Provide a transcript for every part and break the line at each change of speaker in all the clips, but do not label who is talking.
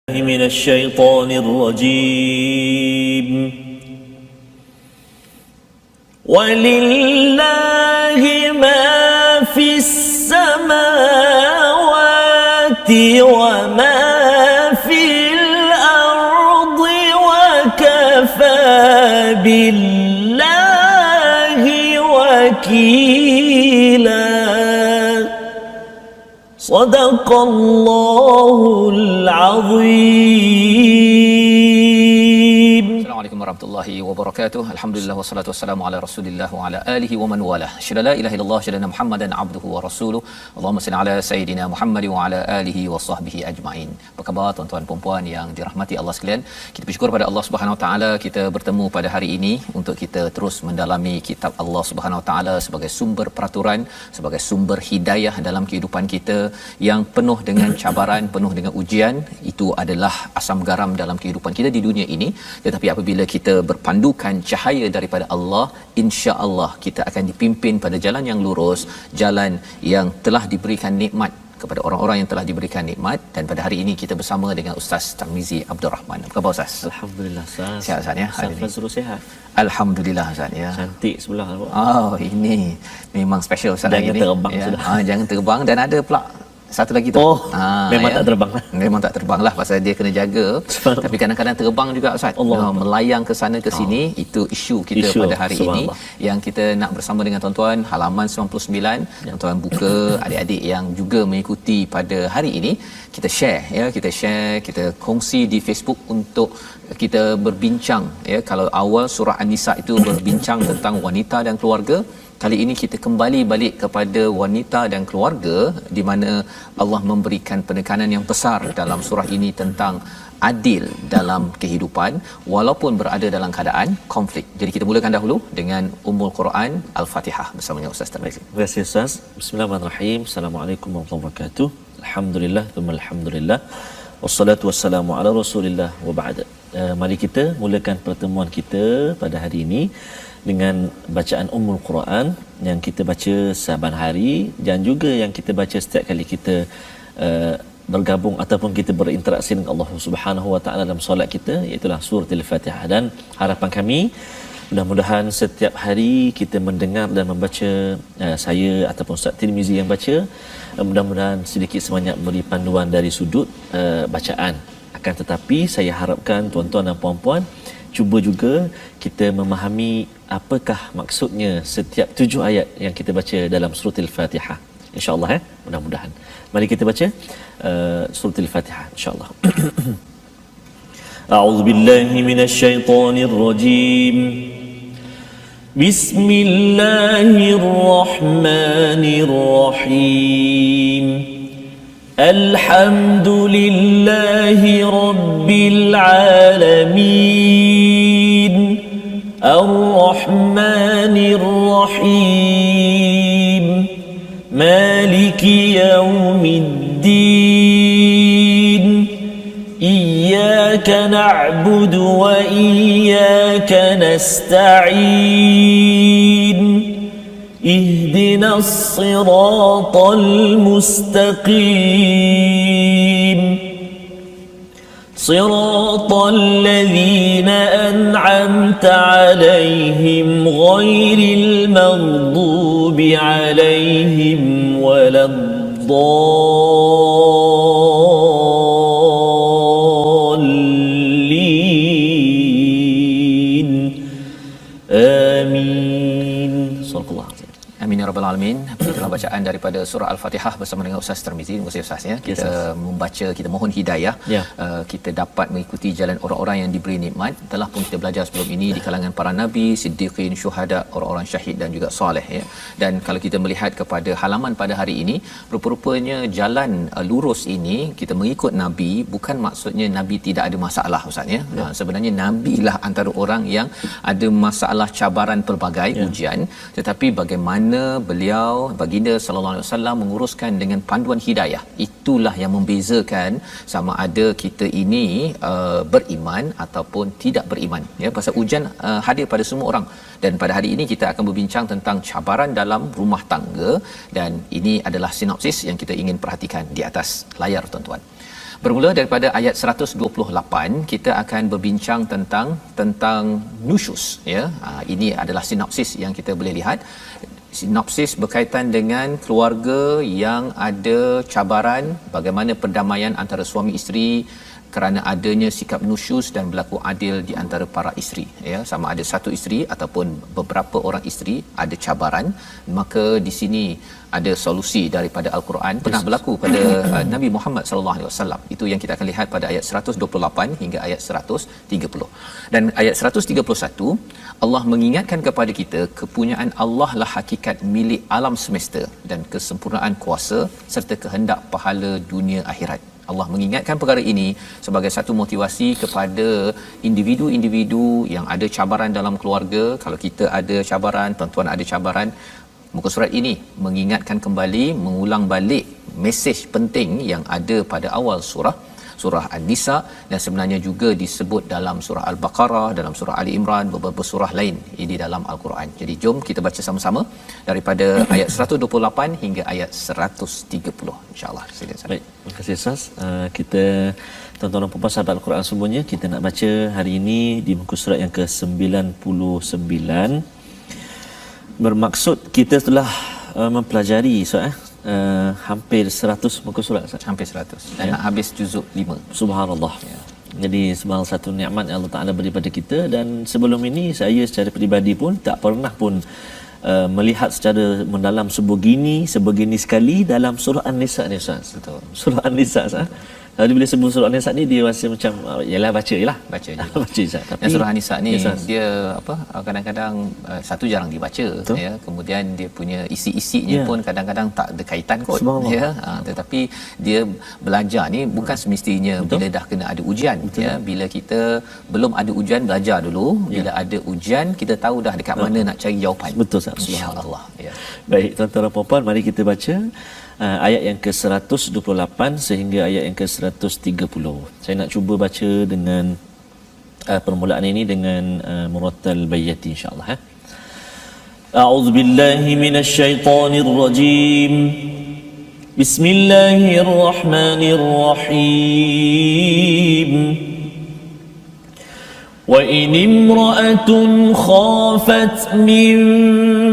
من الشيطان الرجيم. ولله ما في السماوات وما في الأرض وكفى بالله وكيلا. صدق الله العظيم.
Assalamualaikum warahmatullahi wabarakatuh. Alhamdulillah wassalatu wassalamu ala Rasulillah wa ala alihi wa man walah. Syada la ilaha illallah syada Muhammadan abduhu wa rasuluh. Allahumma salli ala sayidina Muhammad wa ala alihi wa sahbihi ajma'in. Apa khabar tuan-tuan dan puan yang dirahmati Allah sekalian? Kita bersyukur pada Allah Subhanahu wa taala kita bertemu pada hari ini untuk kita terus mendalami kitab Allah Subhanahu wa taala sebagai sumber peraturan, sebagai sumber hidayah dalam kehidupan kita yang penuh dengan cabaran, penuh dengan ujian. Itu adalah asam garam dalam kehidupan kita di dunia ini. Tetapi apabila kita berpandukan cahaya daripada Allah, insya-Allah kita akan dipimpin pada jalan yang lurus, jalan yang telah diberikan nikmat kepada orang-orang yang telah diberikan nikmat. Dan pada hari ini kita bersama dengan Ustaz Tarmizi Abdul Rahman. Apa khabar Ustaz?
Alhamdulillah Ustaz.
Sihat Ustaz ya?
Ustaz Fazrul sihat.
Alhamdulillah Ustaz ya.
Cantik sebelah.
Oh, ini memang special Ustaz hari ini.
Jangan terbang
ya.
sudah.
Jangan terbang. Dan ada pula satu lagi tu.
Memang tak terbang lah.
Memang tak terbang lah pasal dia kena jaga. Tapi kadang-kadang terbang juga Ustaz. Melayang ke sana ke sini. Itu isu kita pada hari ini yang kita nak bersama dengan tuan-tuan. Halaman 99. Tuan-tuan buka, adik-adik yang juga mengikuti pada hari ini, kita share ya, kita kongsi di Facebook untuk kita berbincang ya. Kalau awal surah An-Nisa itu berbincang tentang wanita dan keluarga, kali ini kita kembali balik kepada wanita dan keluarga, di mana Allah memberikan penekanan yang besar dalam surah ini tentang adil dalam kehidupan walaupun berada dalam keadaan konflik. Jadi kita mulakan dahulu dengan Ummul Quran Al-Fatihah bersama dengan Ustaz Tarmizi.
Terima kasih Ustaz. Bismillahirrahmanirrahim. Assalamualaikum warahmatullahi wabarakatuh. Alhamdulillah, thumma alhamdulillah. Wassalatu wassalamu ala Rasulillah wa ba'da. Mari kita mulakan pertemuan kita pada hari ini dengan bacaan Ummul Quran yang kita baca saban hari dan juga yang kita baca setiap kali kita bergabung ataupun kita berinteraksi dengan Allah Subhanahu wa taala dalam solat kita, iaitu surah Al-Fatihah. Dan harapan kami mudah-mudahan setiap hari kita mendengar dan membaca, saya ataupun Ustaz Tirmizi yang baca, mudah-mudahan sedikit sebanyak beri panduan dari sudut bacaan. Akan tetapi saya harapkan tuan-tuan dan puan-puan cuba juga kita memahami apakah maksudnya setiap 7 ayat yang kita baca dalam surah Al-Fatihah. InsyaAllah mudah-mudahan. Mari kita baca surah Al-Fatihah insyaAllah. A'udzu billahi minasyaitonir rajim. Bismillahirrahmanirrahim. Alhamdulillahi rabbil alamin. Ar-Rahmanir Rahim. Maliki yaumiddin. Iyyaka na'budu wa iyyaka nasta'in. Ihdinas siratal mustaqim. صراط الذين أنعمت عليهم غير المغضوب عليهم ولا الضالين. آمين. صدق الله.
Amin ya rabbal alamin. Itulah bacaan daripada surah Al-Fatihah bersama dengan Ustaz Tarmizi. Terima kasih Ustaz ya. Kita membaca, kita mohon hidayah. Kita dapat mengikuti jalan orang-orang yang diberi nikmat. Telah pun kita belajar sebelum ini di kalangan para nabi, siddiqin, syuhada, orang-orang syahid dan juga soleh ya. Dan kalau kita melihat kepada halaman pada hari ini, rupa-rupanya jalan lurus ini kita mengikut nabi bukan maksudnya nabi tidak ada masalah Ustaz ya. Sebenarnya nabilah antara orang yang ada masalah, cabaran pelbagai ujian, tetapi bagaimana beliau baginda sallallahu alaihi wasallam menguruskan dengan panduan hidayah. Itulah yang membezakan sama ada kita ini beriman ataupun tidak beriman ya. Pasal ujian hadir pada semua orang, dan pada hari ini kita akan berbincang tentang cabaran dalam rumah tangga, dan ini adalah sinopsis yang kita ingin perhatikan di atas layar tuan-tuan. Bermula daripada ayat 128, kita akan berbincang tentang nusyus, ya. Ini adalah sinopsis yang kita boleh lihat. Sinopsis berkaitan dengan keluarga yang ada cabaran, bagaimana perdamaian antara suami isteri kerana adanya sikap nusyus dan berlaku adil di antara para isteri, ya, sama ada satu isteri ataupun beberapa orang isteri ada cabaran, maka di sini ada solusi daripada al-Quran pernah berlaku pada Nabi Muhammad sallallahu alaihi wasallam. Itu yang kita akan lihat pada ayat 128 hingga ayat 130. Dan ayat 131, Allah mengingatkan kepada kita kepunyaan Allah lah hakikat milik alam semesta dan kesempurnaan kuasa serta kehendak pahala dunia akhirat. Allah mengingatkan perkara ini sebagai satu motivasi kepada individu-individu yang ada cabaran dalam keluarga. Kalau kita ada cabaran, tuan-tuan ada cabaran, muka surat ini mengingatkan kembali, mengulang balik mesej penting yang ada pada awal surah An-Nisa, dan sebenarnya juga disebut dalam surah Al-Baqarah, dalam surah Ali Imran, beberapa surah lain ini dalam Al-Quran. Jadi jom kita baca sama-sama daripada ayat 128 hingga ayat 130, insya-Allah.
Baik, terima kasih Ustaz. Kita tuan-tuan dan puan sahabat Al-Quran semuanya, kita nak baca hari ini di muka surat yang ke-99. Bermaksud kita telah mempelajari hampir 100 muka surat,
hampir 100 dan nak habis juzuk 5.
Subhanallah. Ya. Jadi sebagai satu nikmat yang Allah Taala beri pada kita, dan sebelum ini saya secara peribadi pun tak pernah pun melihat secara mendalam sebegini sekali dalam surah An-Nisa ni Ustaz.
Betul.
Surah An-Nisa Ustaz. Jadi bila sebut surah An-Nisa ni dia rasa macam yalah baca je.
Baca
Ustaz. Tapi
surah An-Nisa ni dia kadang-kadang satu jarang dibaca. Betul. Ya, kemudian dia punya isi-isinya pun kadang-kadang tak ada kaitan kot, ya. Tetapi dia belajar ni bukan semestinya bila dah kena ada ujian. Betul. Ya, bila kita belum ada ujian belajar dulu, bila ada ujian kita tahu dah dekat mana nak cari jawapan.
Betul Ustaz.
Insya-Allah. Ya.
Baik tuan-tuan dan puan-puan, mari kita baca ayat yang ke-128 sehingga ayat yang ke-130. Saya nak cuba baca dengan permulaan ini dengan murattal bayyati insya-Allah. A'udzu billahi minasy syaithanir rajim. Bismillahirrahmanirrahim. وإن امرأة خافت من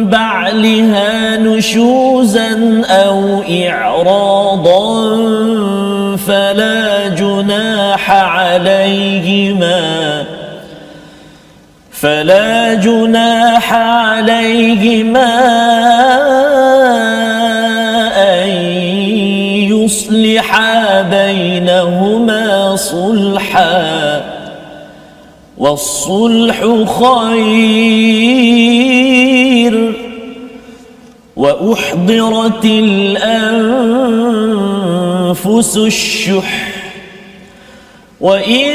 بعلها نشوزا أو إعراضا فلا جناح عليهما أن يصلحا بينهما صلحا والصلح خير وأحضرت الأنفس الشح وإن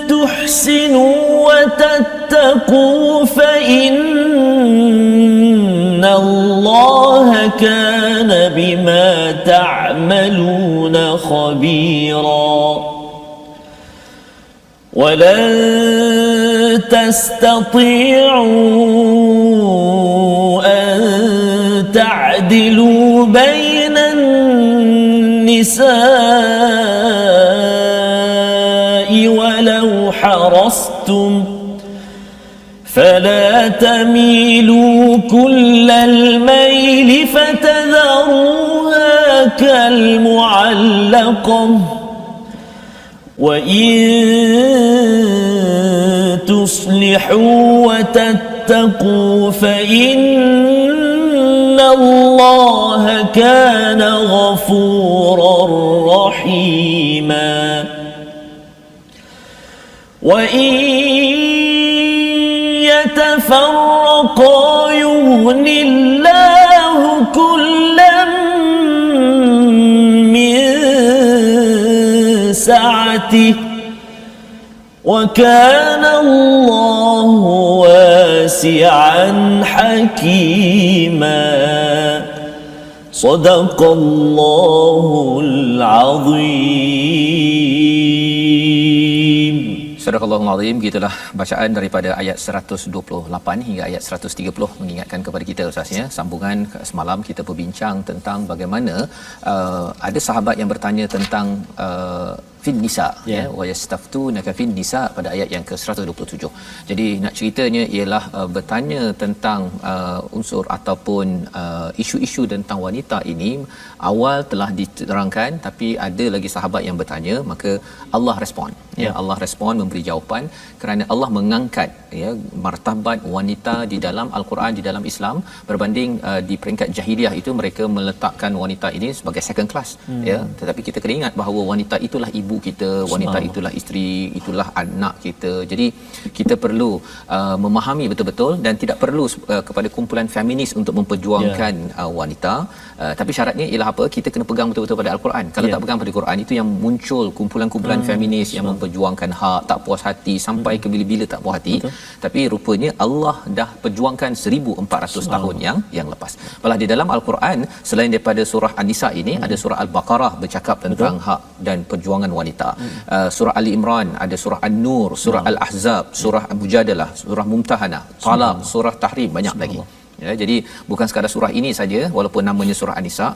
تحسنوا وتتقوا فإن الله كان بما تعملون خبيرا ولن تستطيعوا أن تعدلوا بين النساء ولو حرصتم فلا تميلوا كل الميل فتذروها كالمعلقة وإن تصلحوا وتتقوا فإن الله كان غفورا رحيما وإن يتفرقا يغن الله كلا من سعته وكان الله واسعا حكيما صدق الله العظيم.
Surah Sadaqallahul Azim. Gitulah bacaan daripada ayat 128 hingga ayat 130 mengingatkan kepada kita Ustaznya. Sambungan semalam kita berbincang tentang bagaimana ada sahabat yang bertanya tentang fin nisa wa yastaftunaka fin nisa pada ayat yang ke-127. Jadi nak ceritanya ialah bertanya tentang unsur ataupun isu-isu tentang wanita ini awal telah diterangkan, tapi ada lagi sahabat yang bertanya, maka Allah respon. Allah respon memberi jawapan kerana Allah mengangkat martabat wanita di dalam al-Quran, di dalam Islam, berbanding di peringkat jahiliah itu mereka meletakkan wanita ini sebagai second class. Tetapi kita kena ingat bahawa wanita itulah ibu kita, wanita itulah isteri, itulah anak kita. Jadi kita perlu memahami betul-betul dan tidak perlu kepada kumpulan feminis untuk memperjuangkan wanita, tapi syaratnya ialah apa? Kita kena pegang betul-betul pada al-Quran. Kalau tak pegang pada Quran, itu yang muncul kumpulan-kumpulan feminis yang memperjuangkan hak, tak puas hati sampai ke bila-bila tak puas hati. Tapi rupanya Allah dah perjuangkan 1400 tahun yang lepas. Malah di dalam al-Quran, selain daripada surah An-Nisa ini, ada surah Al-Baqarah bercakap tentang hak dan perjuangan wanita. Surah Ali Imran, ada surah An-Nur, surah Al-Ahzab, surah Mujadalah, surah Mumtahanah, Talaq, surah Tahrim, banyak lagi. Jadi bukan sekadar surah ini saja, walaupun namanya surah An-Nisa,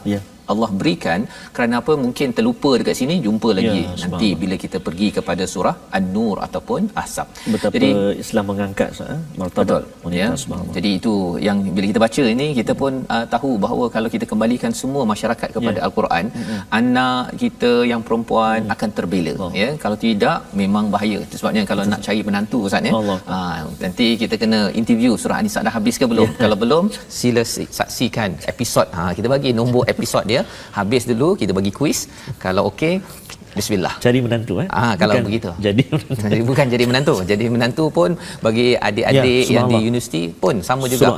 Allah berikan kerana apa? Mungkin terlupa dekat sini, jumpa lagi nanti bila kita pergi kepada surah An-Nur ataupun Ahzab.
Betapa jadi Islam mengangkat martabat wanita.
Jadi itu yang bila kita baca ini, kita pun tahu bahawa kalau kita kembalikan semua masyarakat kepada al-Quran, anak kita yang perempuan akan terbela. Kalau tidak memang bahaya. Itu sebabnya kalau nak cari menantu Ustaz nanti kita kena interview surah An-Nisa dah habis ke belum. Kalau belum, sila saksikan episod. Kita bagi nombor episod dia. Habis dulu kita bagi kuis. Kalau okey, bismillah.
Cari menantu
kalau begitu. Bukan jadi menantu. Jadi menantu pun bagi adik-adik yang di universiti pun sama juga.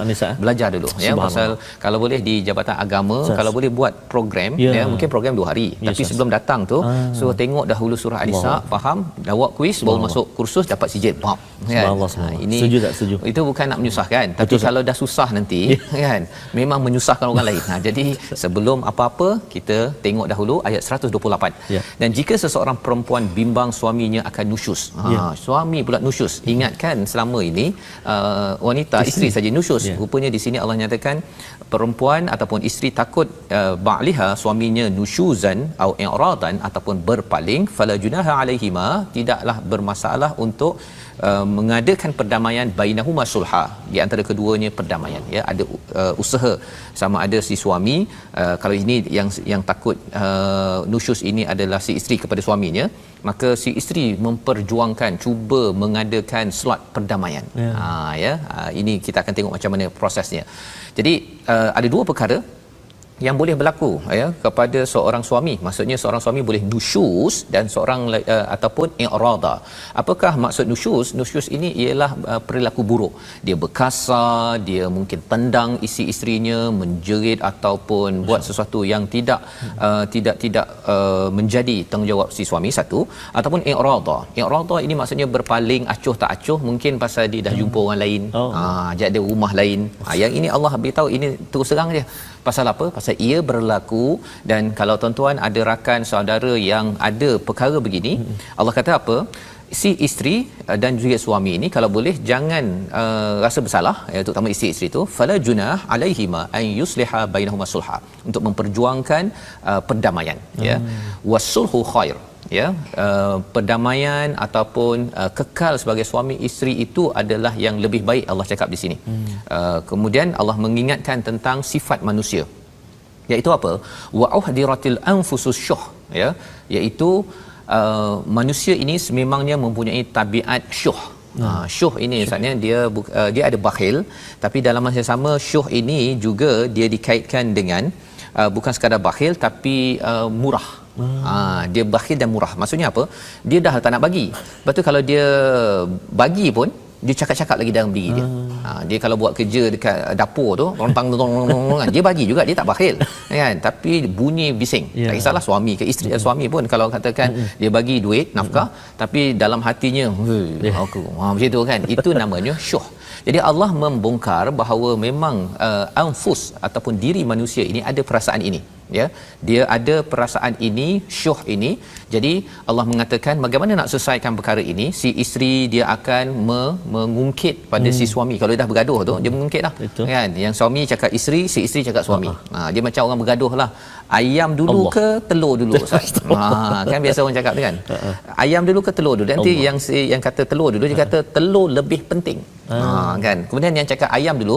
Belajar dulu pasal kalau boleh di Jabatan Agama, kalau boleh buat program mungkin program 2 hari. Tapi sebelum datang tu tengok dahulu surah An-Nisa, faham, jawab kuis, baru masuk kursus dapat sijil. Ini
setuju tak setuju?
Itu bukan nak menyusahkan, tapi kalau dah susah nanti kan memang menyusahkan orang lain. Jadi sebelum apa-apa kita tengok dahulu ayat 128. Dan jika seseorang perempuan bimbang suaminya akan nusyus, suami pula nusyus. Ingatkan selama ini wanita isteri saja nusyus. Rupanya di sini Allah nyatakan perempuan ataupun isteri takut ba'liha, suaminya nusyuzan au i'radan ataupun berpaling, fala junaha alaihima, tidaklah bermasalah untuk mengadakan perdamaian bainahuma sulha, di antara keduanya perdamaian. Ada usaha, sama ada si suami, kalau ini yang takut nusyus ini adalah si isteri kepada suaminya, maka si isteri memperjuangkan, cuba mengadakan slot perdamaian. Ini kita akan tengok macam mana prosesnya. Jadi ada dua perkara yang boleh berlaku kepada seorang suami. Maksudnya seorang suami boleh nusyus dan seorang ataupun i'rada. Apakah maksud nusyus? Nusyus ini ialah perilaku buruk. Dia berkasar, dia mungkin tendang isi isterinya, menjerit ataupun buat sesuatu yang tidak menjadi tanggungjawab si suami, satu. Ataupun i'rada. I'rada ini maksudnya berpaling, acuh tak acuh, mungkin pasal dia dah jumpa orang lain, dia ada rumah lain. Yang ini Allah beritahu, ini terus terang dia. Pasal apa? Pasal ia berlaku. Dan kalau tuan-tuan ada rakan saudara yang ada perkara begini, Allah kata apa? Si isteri dan juga suami ini kalau boleh jangan rasa bersalah, terutama isteri itu, fala junah alaihima an yusliha bainahuma sulha, untuk memperjuangkan perdamaian. Wasulhu khair. Perdamaian ataupun kekal sebagai suami isteri itu adalah yang lebih baik, Allah cakap di sini. Kemudian Allah mengingatkan tentang sifat manusia, iaitu apa? Wa uhdiratil anfusus syuh, iaitu manusia ini sememangnya mempunyai tabiat syuh. Syuh ini maksudnya dia ada bakhil, tapi dalam masa yang sama syuh ini juga dia dikaitkan dengan bukan sekadar bakhil tapi murah. Dia bakhil dan murah. Maksudnya apa? Dia dah tak nak bagi. Lepas tu kalau dia bagi pun dia cakap-cakap lagi dalam diri dia. Dia kalau buat kerja dekat dapur tu, rontang dia bagi juga, dia tak bakhil kan, tapi bunyi bising. Tak kisahlah suami ke isteri, suami pun kalau katakan dia bagi duit nafkah tapi dalam hatinya aku macam tu kan, itu namanya syuh. Jadi Allah membongkar bahawa memang anfus ataupun diri manusia ini ada perasaan ini, ya, dia ada perasaan ini, syuh ini. Jadi Allah mengatakan bagaimana nak selesaikan perkara ini, si isteri dia akan mengungkit pada si suami. Kalau dia dah bergaduh tu dia mengungkit lah.
Betul.
Kan, yang suami cakap isteri, si isteri cakap suami. Dia macam orang bergaduh lah, ayam dulu ke telur dulu, Ustaz? Kan biasa orang cakap tu kan, ayam dulu ke telur dulu. Nanti yang kata telur dulu, dia kata telur lebih penting. Kan, kemudian yang cakap ayam dulu,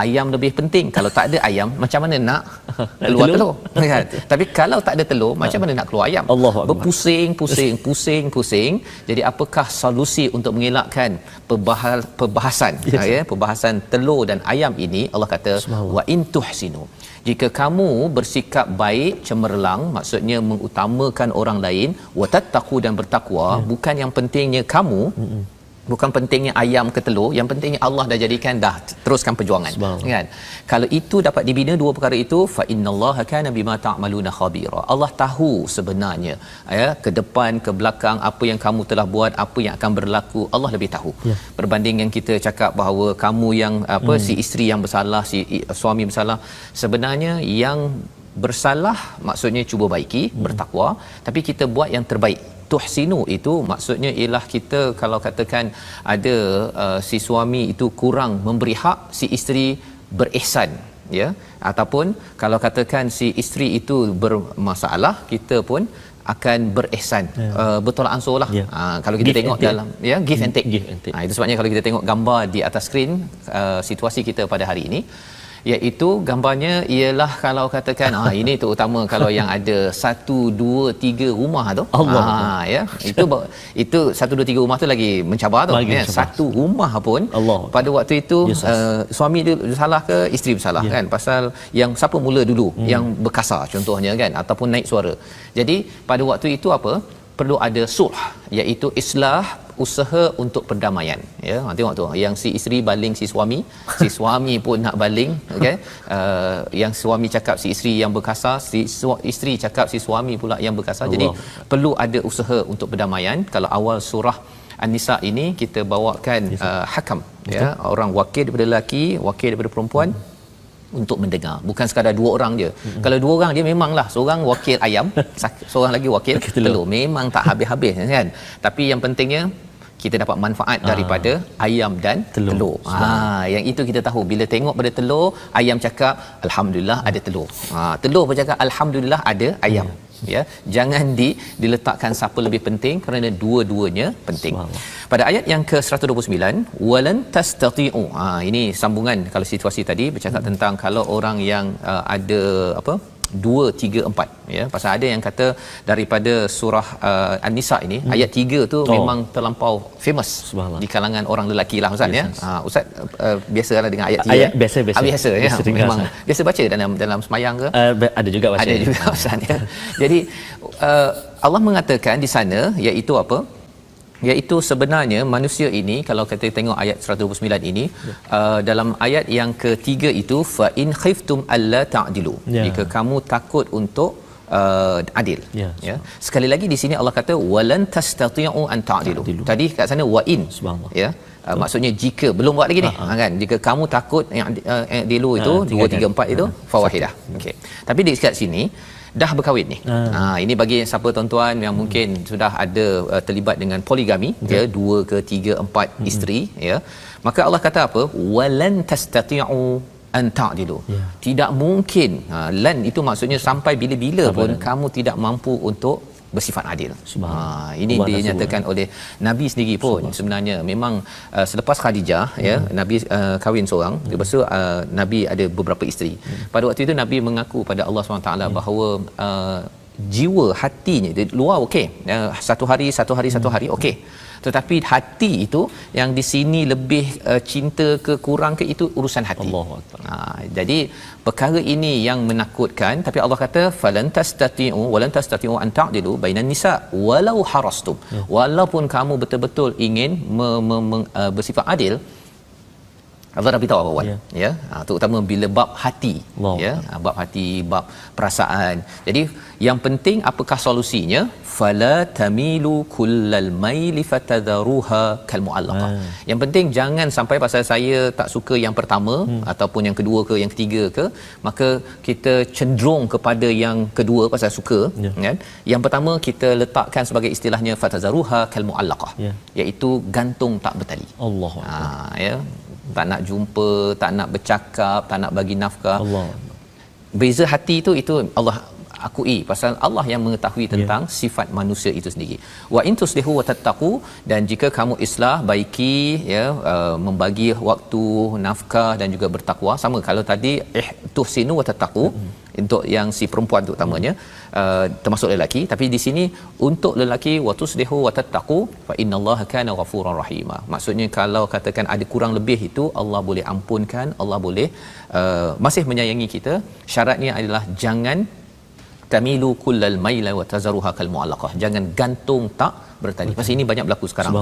ayam lebih penting. Kalau tak ada ayam, macam mana nak keluar telur? Kan? Tapi kalau tak ada telur, macam mana nak keluar ayam? Berpusing. Jadi apakah solusi untuk mengelakkan perbahasan, perbahasan telur dan ayam ini? Allah kata wa in tuhsinu, jika kamu bersikap baik, cemerlang, maksudnya mengutamakan orang lain, wa tattaqu, dan bertakwa, bukan yang pentingnya kamu, bukan pentingnya ayam ke telur, yang pentingnya Allah dah jadikan, dah teruskan perjuangan, kan? Kalau itu dapat dibina dua perkara itu, fa innallaha kana bima ta'maluna khabira. Allah tahu sebenarnya, ya, ke depan ke belakang apa yang kamu telah buat, apa yang akan berlaku, Allah lebih tahu. Berbanding yang kita cakap bahawa kamu yang si isteri yang bersalah, si suami bersalah, sebenarnya yang bersalah maksudnya cuba baiki, bertakwa, tapi kita buat yang terbaik. Tuhsinu itu maksudnya ialah kita kalau katakan ada si suami itu kurang memberi hak, si isteri berihsan, ya, ataupun kalau katakan si isteri itu bermasalah, kita pun akan berihsan, bertolak ansur lah. Kalau kita tengok dalam give and take. Itu sebabnya kalau kita tengok gambar di atas skrin, situasi kita pada hari ini, iaitu gambarnya ialah kalau katakan ini terutama kalau yang ada 1, 2, 3 rumah tu, ya, itu 1, 2, 3 rumah tu lagi mencabar tu, ya. Satu rumah pun pada waktu itu suami dia bersalah ke isteri bersalah, kan, pasal yang siapa mula dulu yang berkasar contohnya, kan, ataupun naik suara. Jadi pada waktu itu apa, perlu ada sulh, iaitu islah, usaha untuk perdamaian, ya. Tengok tu, yang si isteri baling si suami, si suami pun nak baling, okey. Yang suami cakap si isteri yang berkasar, si isteri cakap si suami pula yang berkasar. Jadi perlu ada usaha untuk perdamaian. Kalau awal surah An-Nisa ini kita bawakan hakam, ya, orang wakil daripada lelaki, wakil daripada perempuan, untuk mendengar, bukan sekadar 2 orang je. Kalau 2 orang dia memanglah seorang wakil ayam, seorang lagi wakil telur, memang tak habis-habis, kan. Tapi yang pentingnya kita dapat manfaat daripada ayam dan telur. Yang itu kita tahu, bila tengok pada telur, ayam cakap alhamdulillah ada telur, telur pun cakap alhamdulillah ada ayam, ya. Jangan diletakkan siapa lebih penting, kerana dua-duanya penting. Pada ayat yang ke-129, walan tastati'u, ini sambungan kalau situasi tadi bercakap tentang kalau orang yang ada 2, 3, 4, ya. Pasal ada yang kata daripada surah An-Nisa ini, ayat 3 tu memang terlampau famous di kalangan orang lelaki lah, Ustaz, ya. Ustaz biasalah dengan ayat 3.
Ayat biasa
ya. Memang biasa baca dalam semayang ke?
Ada juga baca.
Ada juga, Ustaz, ya. Jadi Allah mengatakan di sana, iaitu apa? Iaitu sebenarnya manusia ini, kalau kita tengok ayat 129 ini, dalam ayat yang ketiga itu, fa in khiftum alla ta'dilu, jika kamu takut untuk adil, ya. Sekali lagi di sini Allah kata walan tastati'u an ta'dilu. Tadi kat sana wa in, ya, maksudnya jika, belum buat lagi ni, kan, jika kamu takut yang adilu itu 2, 3, 4 itu fawahidah. Okey, tapi di dekat sini dah berkahwin ni. Ini bagi siapa tuan-tuan yang mungkin sudah ada terlibat dengan poligami, ya, 2 ke 3, 4 isteri, ya. Maka Allah kata apa? Walan tastati'u an ta'dilu. Tidak mungkin. Lan itu maksudnya sampai bila-bila pun kamu tidak mampu untuk bersifat adil. Ini dinyatakan oleh Nabi sendiri pun. Sebenarnya memang selepas Khadijah, ya, Nabi kahwin seorang, lepas tu Nabi ada beberapa isteri. Pada waktu itu Nabi mengaku pada Allah SWT bahawa jiwa hatinya luar okey, satu hari okey, tetapi hati itu yang di sini lebih cinta ke kurang ke, itu urusan hati. Jadi perkara ini yang menakutkan, tapi Allah kata falan tastati'u an ta'dilu bainan nisa walau harastum, walaupun kamu betul-betul ingin bersifat adil, Allah dah beritahu awal ya, terutama bila bab hati
Allah.
Ya, bab hati, bab perasaan. Jadi yang penting apakah solusinya? Fala tamilu kullal maili fatadharuha kal muallaqah. Yang penting jangan sampai pasal saya tak suka yang pertama ataupun yang kedua ke yang ketiga ke, maka kita cenderung kepada yang kedua pasal suka, kan? Yang pertama kita letakkan sebagai istilahnya fatadharuha kal muallaqah, iaitu gantung tak bertali.
Allah.
Ya, tak nak jumpa, tak nak bercakap, tak nak bagi nafkah.
Allah.
Beza hati itu Allah akui, pasal Allah yang mengetahui tentang sifat manusia itu sendiri. Wa in tuslihu wa tattaqu, dan jika kamu islah, baiki, ya, membagi waktu, nafkah dan juga bertakwa. Sama kalau tadi tuhsinu wa tattaqu untuk yang si perempuan tu utamanya, termasuk lelaki, tapi di sini untuk lelaki wa tuslihu wa tattaqu fa innallaha kana ghafurar rahima. Maksudnya kalau katakan ada kurang lebih itu Allah boleh ampunkan, Allah boleh masih menyayangi kita. Syaratnya adalah jangan tamilu kullal maila wa tazaruha kal muallaqah, jangan gantung tak bertali. Pasal ini banyak berlaku sekarang,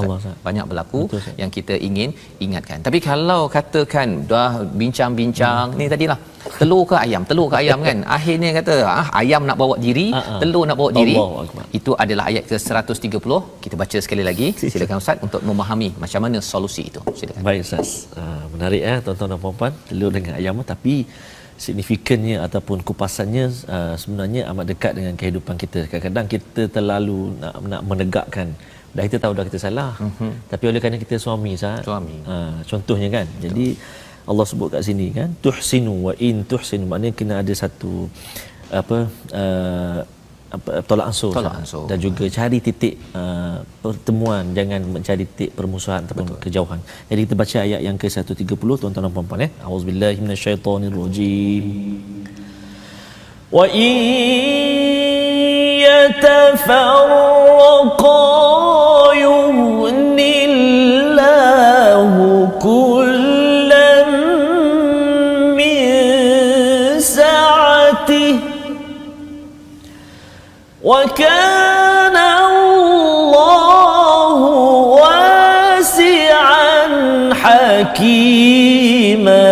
banyak berlaku. Betul, yang kita ingin ingatkan. Tapi kalau katakan dah bincang-bincang ni tadilah telur ke ayam kan, akhirnya kata ayam nak bawa diri, telur nak bawa diri, itu adalah ayat ke-130. Kita baca sekali lagi, silakan Ustaz untuk memahami macam mana solusi itu. Silakan.
Baik Ustaz, menarik tuan-tuan dan puan-puan, telur dengan ayam, tapi signifikannya ataupun kupasannya sebenarnya amat dekat dengan kehidupan kita. Kadang-kadang kita terlalu nak menegakkan, dah kita tahu dah kita salah, tapi oleh kerana kita suami, contohnya kan. Jadi Allah sebut kat sini kan, tuhsinu wa in tuhsinu, maknanya kena ada satu tolak ansur dan juga cari titik pertemuan, jangan mencari titik permusuhan ataupun kejauhan. Jadi kita baca ayat yang ke-130 tuan-tuan dan puan-puan. Auzubillahi minasyaitonirrajim. Wa in yatafarraqa yughnillahu kullam min sa'atihi wa kana Allahu wasi'an hakima.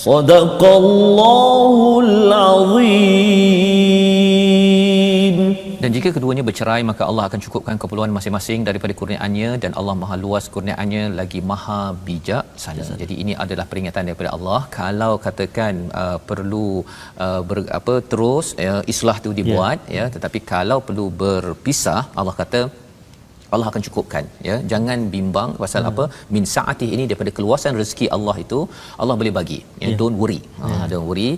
Sadaqallahul azim.
Dan jika keduanya bercerai, maka Allah akan cukupkan keperluan masing-masing daripada kurniaannya, dan Allah Maha luas kurniaannya lagi Maha bijaksana. Jadi ini adalah peringatan daripada Allah. Kalau katakan perlu terus islah tu dibuat, ya, tetapi kalau perlu berpisah, Allah kata Allah akan cukupkan, ya. Jangan bimbang pasal apa, min saatih ini daripada keluasan rezeki Allah itu Allah boleh bagi, ya. Don't worry. Don't worry.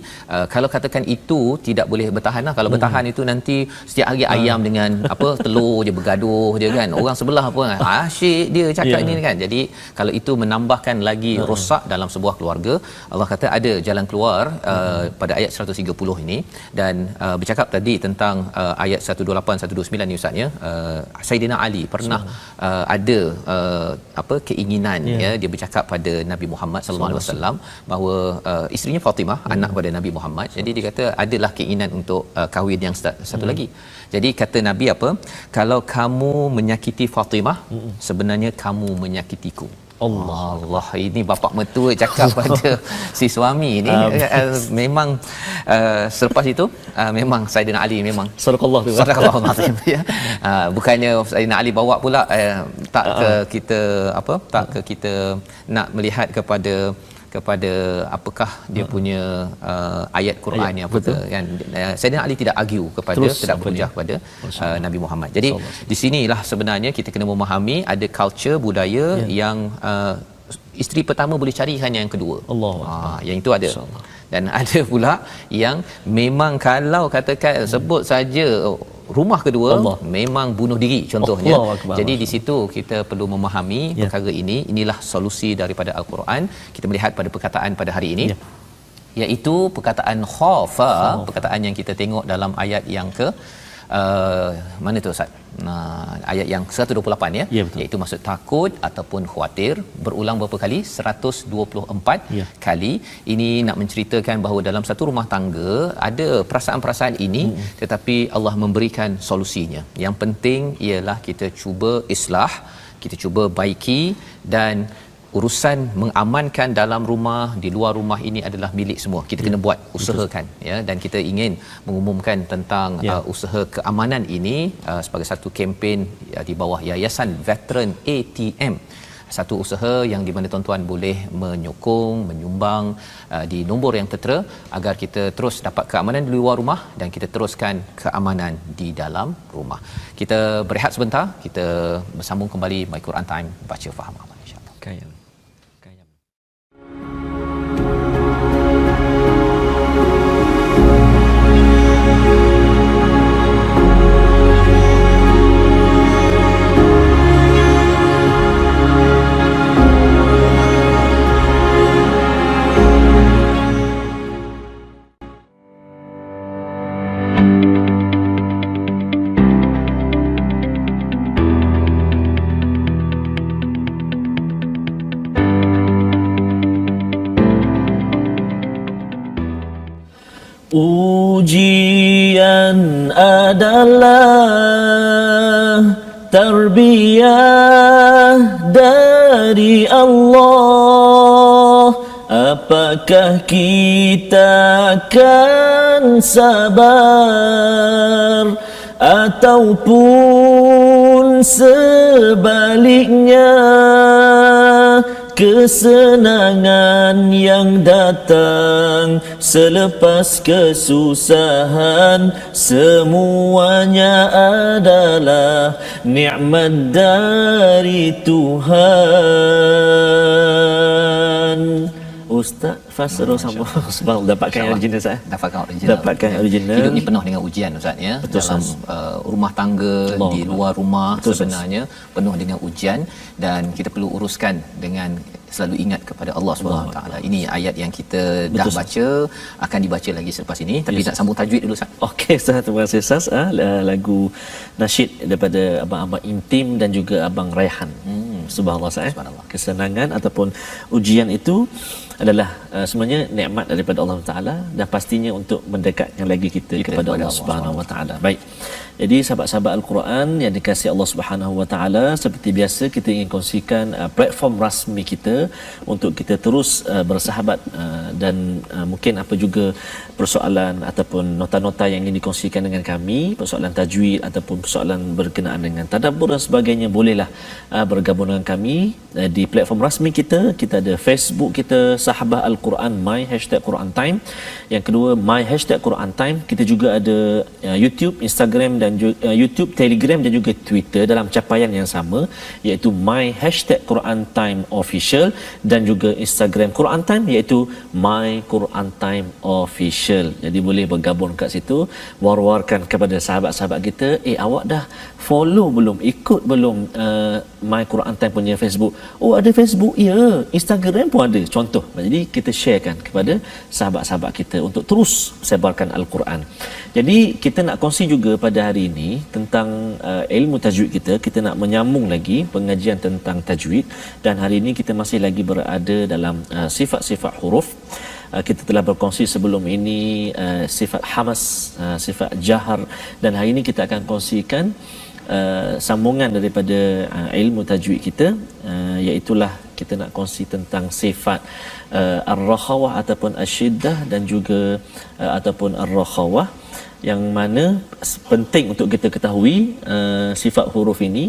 Kalau katakan itu tidak boleh bertahan lah. Kalau bertahan itu nanti setiap hari ayam dengan telur je bergaduh je kan. Orang sebelah pun asyik dia cakap ni kan. Jadi kalau itu menambahkan lagi rosak dalam sebuah keluarga, Allah kata ada jalan keluar pada ayat 130 ini. Dan bercakap tadi tentang ayat 128 129 ni Ustaz, ya. Saidina Ali pernah ada keinginan, ya, dia bercakap pada Nabi Muhammad sallallahu alaihi wasallam bahawa isterinya Fatimah anak pada Nabi Muhammad. Jadi dia kata adalah keinginan untuk kahwin yang satu lagi. Jadi kata Nabi kalau kamu menyakiti Fatimah, sebenarnya kamu menyakitiku. Allah, ini bapa mertua cakap pada si suami ni. Memang selepas itu memang Saidina Ali memang sadaqallah azim, ya. Bukannya Saidina Ali bawa pula tak ke kita nak melihat kepada apakah dia punya ayat Quran yang kan. Saidina Ali tidak argue kepada, tidak berhujah kepada Nabi Muhammad. Jadi di sinilah sebenarnya kita kena memahami ada culture budaya yang isteri pertama boleh cari hanya yang kedua. Yang itu ada. Dan ada pula yang memang kalau katakan sebut saja rumah kedua memang bunuh diri contohnya. Jadi di situ kita perlu memahami perkara ini. Inilah solusi daripada Al-Quran. Kita melihat pada perkataan pada hari ini, iaitu perkataan khafa, perkataan yang kita tengok dalam ayat yang ke mana tu Ustaz? Ayat yang 128, ya, iaitu maksud takut ataupun khawatir, berulang berapa kali? 124 kali. Ini nak menceritakan bahawa dalam satu rumah tangga ada perasaan-perasaan ini, tetapi Allah memberikan solusinya. Yang penting ialah kita cuba islah, kita cuba baiki, dan urusan mengamankan dalam rumah, di luar rumah ini adalah milik semua. Kita kena buat usahakan ya, dan kita ingin mengumumkan tentang usaha keamanan ini sebagai satu kempen di bawah Yayasan Veteran ATM. Satu usaha yang di mana tuan-tuan boleh menyokong, menyumbang di nombor yang tertera agar kita terus dapat keamanan di luar rumah dan kita teruskan keamanan di dalam rumah. Kita berehat sebentar, kita bersambung kembali My Quran Time, baca faham amal insya-Allah.
Kaya. Ujian adalah tarbiyah dari Allah. Apakah kita akan sabar ataupun sebaliknya? Kesenangan yang datang selepas kesusahan, semuanya adalah nikmat dari Tuhan. Ustaz Fasrul sama subhanallah, dapatkan yang original saya. Dapatkan original.
Hidup ni penuh dengan ujian Ustaz ya.
Betul,
dalam rumah tangga,
Allah,
di luar rumah,
betul,
sebenarnya penuh dengan ujian dan kita perlu uruskan dengan selalu ingat kepada Allah Subhanahu Wa Taala. Ini ayat yang kita dah baca, akan dibaca lagi selepas ini, tapi nak sambung tajwid dulu Ustaz.
Okey Ustaz, terima kasih Ustaz. Lagu nasyid daripada abang-abang Intim dan juga abang Raihan. Subhanallah Ustaz. Kesenangan ataupun ujian itu adalah sebenarnya nikmat daripada Allah Taala dan pastinya untuk mendekatkan lagi kita kepada Allah Subhanahu Wa Taala. Baik. Jadi sahabat-sahabat Al-Quran yang dikasihi Allah Subhanahu Wa Taala, seperti biasa kita ingin kongsikan platform rasmi kita untuk kita terus bersahabat dan mungkin apa juga persoalan ataupun nota-nota yang ingin dikongsikan dengan kami, persoalan tajwid ataupun persoalan berkenaan dengan tadabbur dan sebagainya, bolehlah bergabung dengan kami di platform rasmi kita. Kita ada Facebook kita Sahabah Al-Quran My #Quran Time. Yang kedua My #Quran Time. Kita juga ada YouTube, Instagram dan YouTube, Telegram dan juga Twitter dalam capaian yang sama, iaitu My #Quran Time Official, dan juga Instagram Quran Time iaitu My Quran Time Official. Jadi boleh bergabung kat situ, war-warkan kepada sahabat-sahabat kita, awak dah follow belum, ikut belum My Quran Time punya Facebook? Oh ada Facebook? Ya, Instagram pun ada, contoh. Jadi kita sharekan kepada sahabat-sahabat kita untuk terus sebarkan Al-Quran. Jadi kita nak kongsi juga pada hari ini tentang ilmu tajwid kita. Kita nak menyambung lagi pengajian tentang tajwid, dan hari ini kita masih lagi berada dalam sifat-sifat huruf. Kita telah berkongsi sebelum ini sifat hamas, sifat jahar, dan hari ini kita akan kongsikan sambungan daripada ilmu tajwid kita, iaitulah kita nak kongsi tentang sifat ar-rakhawah ataupun asyiddah dan juga ataupun ar-rakhawah, yang mana penting untuk kita ketahui sifat huruf ini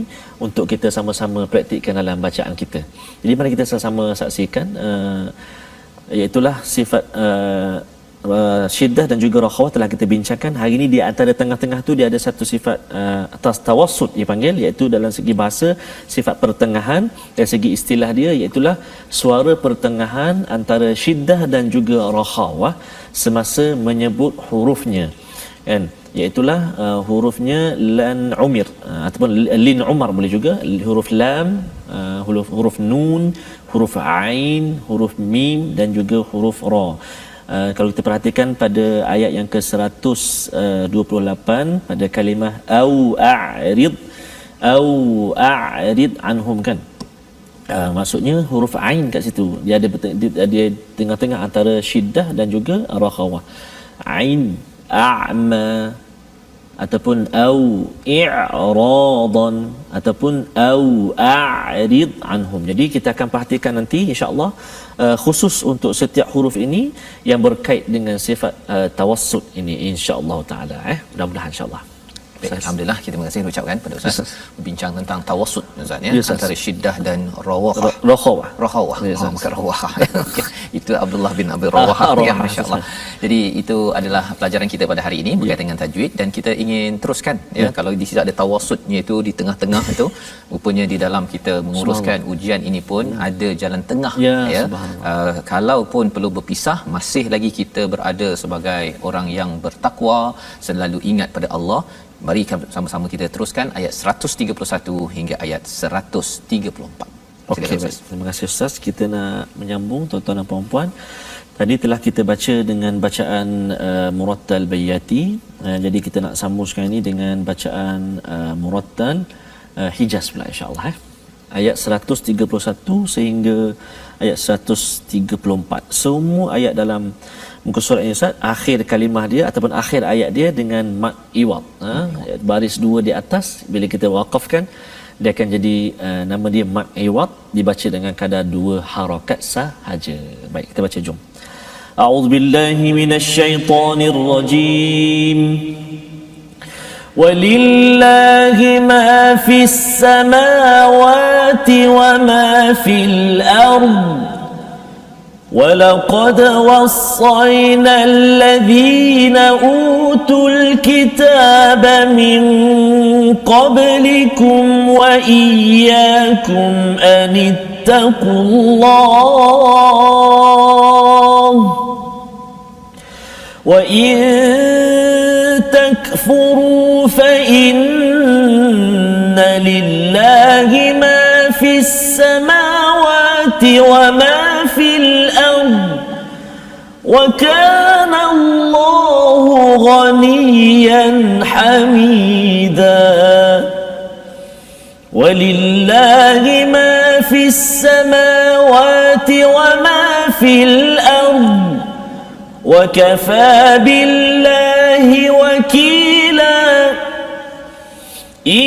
untuk kita sama-sama praktikkan dalam bacaan kita. Jadi mari kita sama-sama saksikan iaitulah sifat syiddah dan juga rakhawah telah kita bincangkan. Hari ini di antara tengah-tengah tu dia ada satu sifat atas tawassut dipanggil, iaitu dalam segi bahasa sifat pertengahan, dari segi istilah dia iaitulah suara pertengahan antara syiddah dan juga rakhawah semasa menyebut hurufnya, kan? Iaitulah hurufnya lan umir ataupun lin umar boleh juga, huruf lam, huruf nun, huruf ain, huruf mim dan juga huruf ra. Kalau kita perhatikan pada ayat yang ke-128 pada kalimah au a'rid anhum, kan? Maksudnya huruf ain kat situ dia ada tengah-tengah antara syiddah dan juga rakhawah. Ain a'ma ataupun au i'radan ataupun au a'rid anhum. Jadi kita akan perhatikan nanti insya-Allah khusus untuk setiap huruf ini yang berkait dengan sifat tawassut ini insya-Allah taala. Mudah-mudahan insya-Allah.
Alhamdulillah, kita terima kasih ucapkan pada Ustaz berbincang tentang tawassut Ustaz ya, antara syiddah dan rawahah. Rawahah. Bukan rawahah. Itu Abdullah bin Abi Rawahah ya, masya-Allah. Jadi itu adalah pelajaran kita pada hari ini berkaitan dengan tajwid, dan kita ingin teruskan ya. Kalau di sini ada tawassutnya itu di tengah-tengah itu, rupanya di dalam kita menguruskan ujian ini pun ada jalan tengah ya. Kalaupun perlu berpisah, masih lagi kita berada sebagai orang yang bertakwa, selalu ingat pada Allah. Mari sama-sama kita teruskan ayat 131 hingga ayat 134.
Okey, baik. Terima kasih Ustaz. Kita nak menyambung tuan-tuan dan puan-puan. Tadi telah kita baca dengan bacaan Murattal Bayati. Jadi kita nak sambung sekarang ini dengan bacaan Murattal Hijaz pula insya-Allah. Ayat 131 sehingga ayat 134. Semua ayat dalam muka surat ini Ustaz, akhir kalimah dia ataupun akhir ayat dia dengan mad iwad. Baris dua di atas bila kita waqafkan dia akan jadi nama dia mad iwad, dibaca dengan kadar 2 harakat sahaja. Baik, kita baca jom. A'udzubillahi minasyaitonir rajim. ولله ما في السماوات وما في الأرض ولقد وصينا الذين أوتوا الكتاب من قبلكم وإياكم أن اتقوا الله وإن تكفروا فإن لله ما في السماوات وما في الأرض وكان الله غنيا حميدا ولله ما في السماوات وما في الأرض وكفى بالله وكيلا إن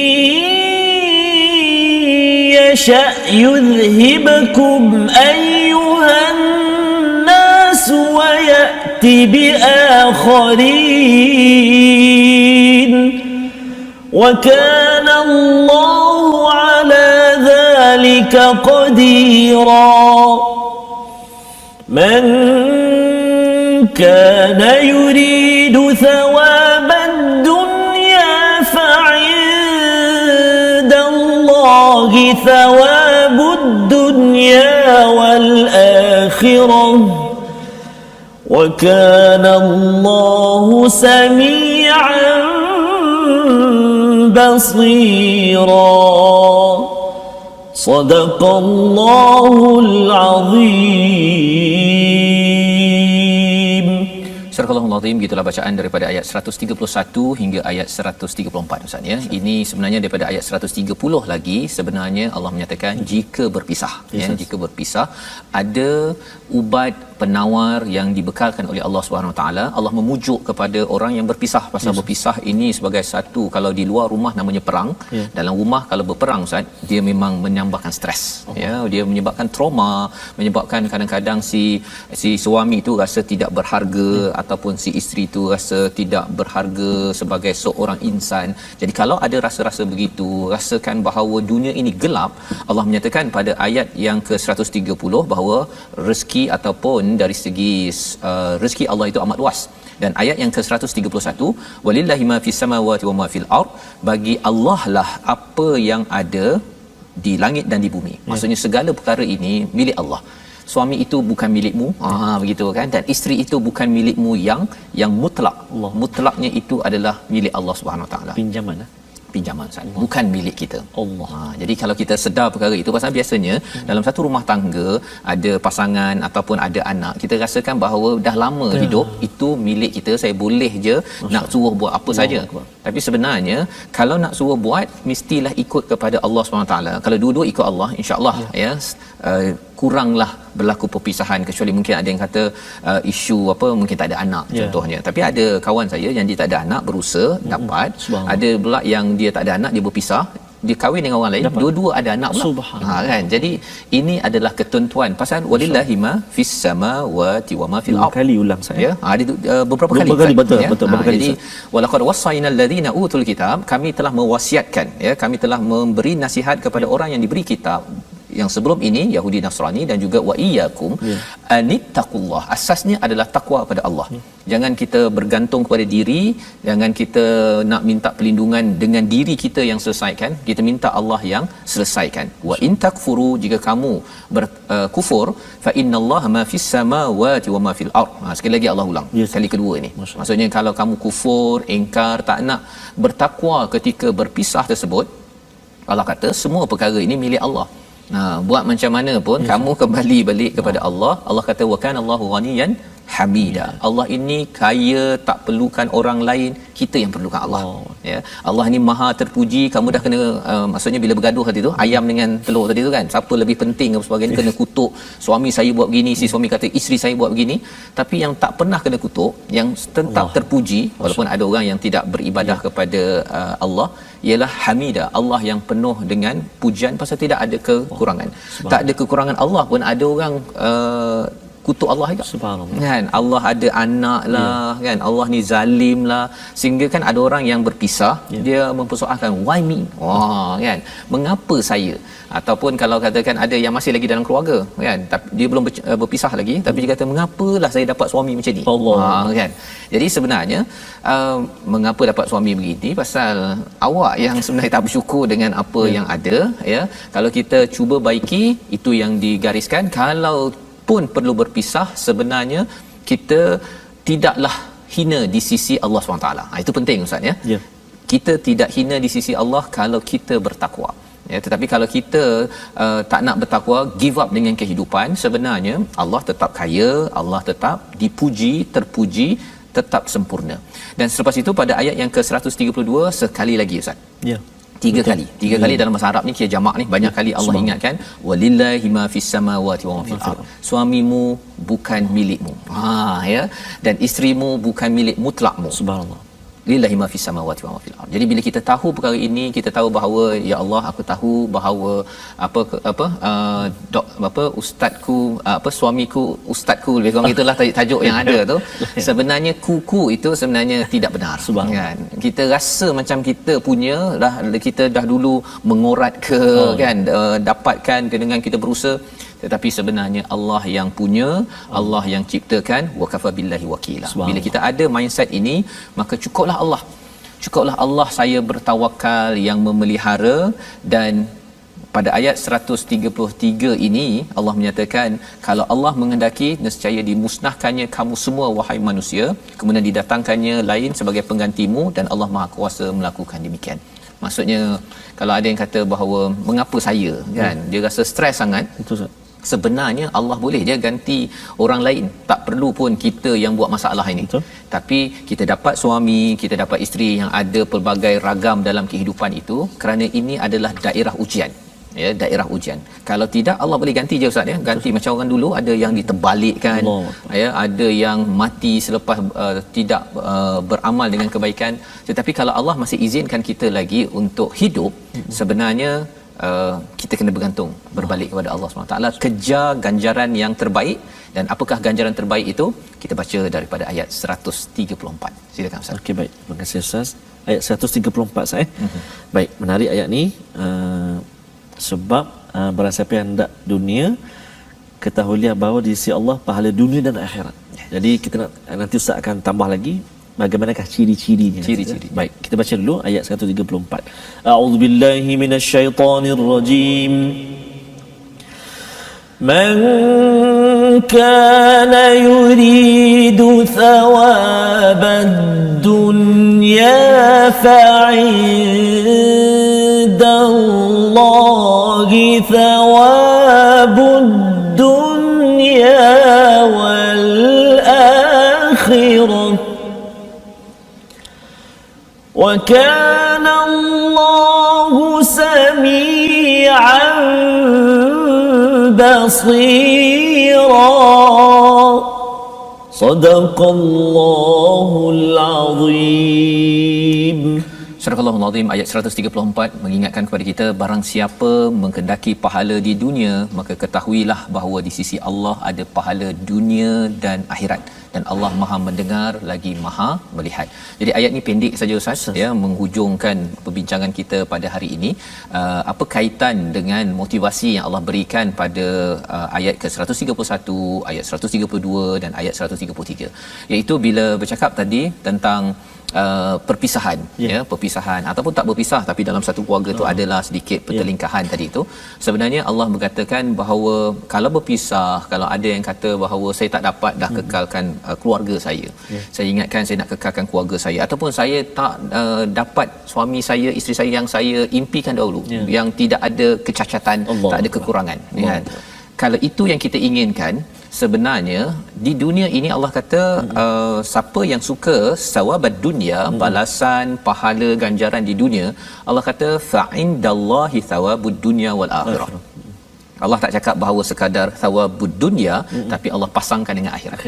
يشأ يذهبكم أيها الناس ويأت بآخرين وكان الله على ذلك قديرا من كان يريد ثواب الدنيا فعند الله ثواب الدنيا والآخرة وكان الله سميعا بصيرا صدق الله العظيم.
Surah Al-Azim, gitulah bacaan daripada ayat 131 hingga ayat 134 Ustaz ya. Ini sebenarnya daripada ayat 130 lagi sebenarnya Allah menyatakan jika berpisah ya, jika berpisah ada ubat penawar yang dibekalkan oleh Allah Subhanahu Wa Taala. Allah memujuk kepada orang yang berpisah. Pasal berpisah ini sebagai satu, kalau di luar rumah namanya perang, dalam rumah kalau berperang Ustaz, dia memang menyambahkan stres ya, dia menyebabkan trauma, menyebabkan kadang-kadang si suami itu rasa tidak berharga ataupun si isteri itu rasa tidak berharga sebagai seorang insan. Jadi kalau ada rasa-rasa begitu, rasakan bahawa dunia ini gelap, Allah menyatakan pada ayat yang ke-130 bahawa rezeki ataupun dari segi rezeki Allah itu amat luas. Dan ayat yang ke-131, walillahi ma fis samawati wa ma fil ard, bagi Allah lah apa yang ada di langit dan di bumi. Maksudnya segala perkara ini milik Allah. Suami itu bukan milikmu, begitu kan, dan isteri itu bukan milikmu yang mutlak. Mutlaknya itu adalah milik Allah Subhanahu Wa Taala. Pinjaman bukan milik kita. Jadi kalau kita sedar perkara itu, pasal biasanya dalam satu rumah tangga ada pasangan ataupun ada anak, kita rasakan bahawa dah lama hidup itu milik kita, saya boleh je nak suruh buat apa saja. Tapi sebenarnya kalau nak suruh buat mestilah ikut kepada Allah SWT. Kalau dua-dua ikut Allah, insya-Allah ya, kuranglah berlaku perpisahan, kecuali mungkin ada yang kata isu apa mungkin tak ada anak contohnya. Tapi ada kawan saya yang dia tak ada anak berusaha dapat, ada pula yang dia tak ada anak dia berpisah, dia kahwin dengan orang lain, dua-dua ada anak pula. Kan. Jadi ini adalah ketentuan pasal walillahi ma fis samawati wa ma fil ardh.
Kali ulang saya.
Ya, ada beberapa kali.
Betul,
ya?
betul.
Jadi walaqad wasainal ladzina utul kitab, kami telah mewasiatkan, ya, kami telah memberi nasihat kepada orang yang diberi kitab yang sebelum ini, Yahudi Nasrani, dan juga wa iyyakum anittaqullah. Asasnya adalah takwa kepada Allah. Jangan kita bergantung kepada diri, jangan kita nak minta perlindungan dengan diri kita yang selesaikan, kita minta Allah yang selesaikan. Wa in takfuru, jika kamu kufur, fa innallaha ma fis samawati wa ma fil ard. Sekali lagi Allah ulang, kali kedua ini. Maksudnya kalau kamu kufur, ingkar, tak nak bertakwa ketika berpisah tersebut, Allah kata semua perkara ini milik Allah. Buat macam mana pun kamu kembali balik kepada Allah. Allah kata wa kana Allahu ghaniyan hamida. Allah ini kaya, tak perlukan orang lain, kita yang perlukan Allah. Ya, Allah ini maha terpuji. Kamu dah kena maksudnya bila bergaduh tadi tu, ayam dengan telur tadi tu kan, siapa lebih penting dan sebagainya, kena kutuk suami saya buat begini, si suami kata isteri saya buat begini. Tapi yang tak pernah kena kutuk, yang tetap terpuji walaupun ada orang yang tidak beribadah kepada Allah, ialah hamida. Allah yang penuh dengan pujian pasal tidak ada kekurangan. Tak ada kekurangan Allah pun ada orang kutuk Allah juga.
Subhanallah.
Kan Allah ada anak lah, kan Allah ni zalim lah, sehingga kan ada orang yang berpisah, dia mempersoalkan why me? Wah, kan mengapa saya? Ataupun kalau katakan ada yang masih lagi dalam keluarga, kan, tapi dia belum berpisah lagi, tapi dia kata mengapalah saya dapat suami macam ni? Kan. Jadi sebenarnya mengapa dapat suami begini, pasal awak yang sebenarnya tak bersyukur dengan apa yang ada, ya. Kalau kita cuba baiki, itu yang digariskan. Kalau pun perlu berpisah, sebenarnya kita tidaklah hina di sisi Allah SWT. Itu penting Ustaz, ya. Kita tidak hina di sisi Allah kalau kita bertakwa. Ya, tetapi kalau kita tak nak bertakwa, give up dengan kehidupan, sebenarnya Allah tetap kaya, Allah tetap dipuji, terpuji, tetap sempurna. Dan selepas itu pada ayat yang ke-132 sekali lagi Ustaz. Tiga kali dalam bahasa Arab ni, kira jamak ni banyak kali Allah ingatkan walillahi ma fis samawati wa ma fil ard. Suamimu bukan milikmu. Ya. Dan isterimu bukan milik mutlakmu.
Subhanallah.
Lillahi ma fis samawati wa ma fil ard. Jadi bila kita tahu perkara ini, kita tahu bahawa ya Allah, aku tahu bahawa suamiku ustazku, lebih kurang itulah tajuk yang ada tu. Sebenarnya kuku itu sebenarnya tidak benar. Kan? Kita rasa macam kita punya dah, kita dah dulu mengorat ke kan, dapatkan dengan kita berusaha, tetapi sebenarnya Allah yang punya, Allah yang ciptakan. Wa kafa billahi wakila. Bila kita ada mindset ini, maka cukuplah Allah saya bertawakal yang memelihara. Dan pada ayat 133 ini Allah menyatakan kalau Allah menghendaki, nescaya dimusnahkannya kamu semua wahai manusia, kemudian didatangkannya lain sebagai penggantimu, dan Allah Maha Kuasa melakukan demikian. Maksudnya kalau ada yang kata bahawa mengapa saya, kan, dia rasa stres sangat.
Betul.
Sebenarnya Allah boleh je ganti orang lain, tak perlu pun kita yang buat masalah ini. Betul. Tapi kita dapat suami, kita dapat isteri yang ada pelbagai ragam dalam kehidupan itu kerana ini adalah daerah ujian. Ya, daerah ujian. Kalau tidak, Allah boleh ganti je Ustaz, ya. Ganti macam orang dulu ada yang diterbalikkan, ya, ada yang mati selepas tidak beramal dengan kebaikan. Tetapi kalau Allah masih izinkan kita lagi untuk hidup, sebenarnya kita kena bergantung, berbalik kepada Allah SWT, kejar ganjaran yang terbaik. Dan apakah ganjaran terbaik itu? Kita baca daripada ayat 134. Silakan Ustaz.
Okey, baik. Terima kasih Ustaz. Ayat 134 saya. Baik, menarik ayat ni. Sebab barang siapa yang hendak dunia, ketahuilah bahawa di sisi Allah pahala dunia dan akhirat. Jadi kita nanti Ustaz akan tambah lagi bagaimanakah ciri-cirinya. Baik, kita baca dulu ayat 134. A'udzubillahi minasyaitonirrajim. Man kana yuridu thawabad dunya fa'indallahi thawabud dunya wal akhirah. وَكَانَ اللَّهُ سَمِيعًا بصيرا صدق الله العظيم.
Surah Al-Azim ayat 134 mengingatkan kepada kita, barang siapa menghendaki pahala di dunia, maka ketahuilah bahawa di sisi Allah ada pahala dunia dan akhirat, dan Allah Maha mendengar lagi Maha melihat. Jadi ayat ni pendek saja Ustaz, ya, menghujungkan perbincangan kita pada hari ini. Apa kaitan dengan motivasi yang Allah berikan pada ayat ke-131, ayat 132 dan ayat 133, iaitu bila bercakap tadi tentang perpisahan, ya, perpisahan ataupun tak berpisah tapi dalam satu keluarga tu adalah sedikit pertelingkahan tadi itu. Sebenarnya Allah berkatakan bahawa kalau berpisah, kalau ada yang kata bahawa saya tak dapat dah kekalkan keluarga saya, saya ingatkan saya nak kekalkan keluarga saya, ataupun saya tak dapat suami saya, isteri saya yang saya impikan dahulu, yang tidak ada kecacatan, tak ada kekurangan, kan. Kalau itu yang kita inginkan, sebenarnya di dunia ini Allah kata siapa yang suka sawabad dunya, balasan, pahala, ganjaran di dunia, Allah kata fa indallahi thawabud dunya wal akhirah. Allah tak cakap bahawa sekadar thawabud dunya, tapi Allah pasangkan dengan akhirat.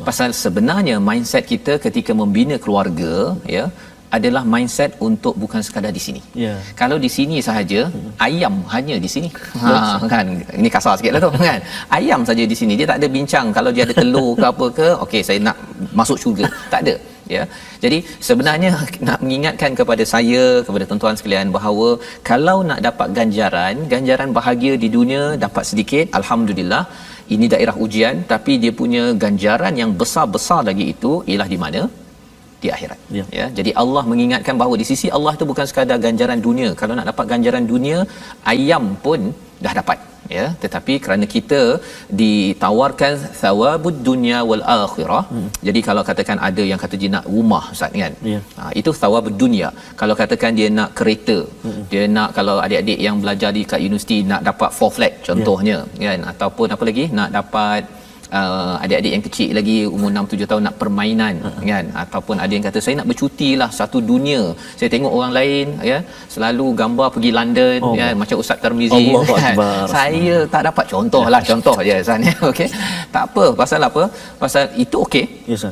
Pasal sebenarnya mindset kita ketika membina keluarga, ya, adalah mindset untuk bukan sekadar di sini. Kalau di sini sahaja, ayam hanya di sini. Kan, ini kasar sikitlah tu, kan. Ayam saja di sini, dia tak ada bincang kalau dia ada telur ke apa ke, okey saya nak masuk syurga. Tak ada, ya. Jadi sebenarnya nak mengingatkan kepada saya, kepada tuan-tuan sekalian, bahawa kalau nak dapat ganjaran bahagia di dunia dapat sedikit, alhamdulillah, ini daerah ujian, tapi dia punya ganjaran yang besar-besar lagi itu ialah di mana? Di akhirat, ya. Jadi Allah mengingatkan bahawa di sisi Allah itu bukan sekadar ganjaran dunia. Kalau nak dapat ganjaran dunia, ayam pun dah dapat, ya. Tetapi kerana kita ditawarkan thawabud dunya wal akhirah, jadi kalau katakan ada yang kata dia nak rumah, Ustaz, kan, itu thawabud dunya. Kalau katakan dia nak kereta, dia nak, kalau adik-adik yang belajar di kat universiti nak dapat 4 flat contohnya, kan, ataupun apa lagi, nak dapat adik-adik yang kecil lagi umur 6-7 tahun nak permainan, kan, ataupun ada yang kata saya nak bercuti lah satu dunia, saya tengok orang lain, ya, selalu gambar pergi London, ya, macam Ustaz Tarmizi, kan? Saya tak dapat, contoh je Ustaz, ya. Okey, tak apa, pasal apa, pasal itu okey, yes.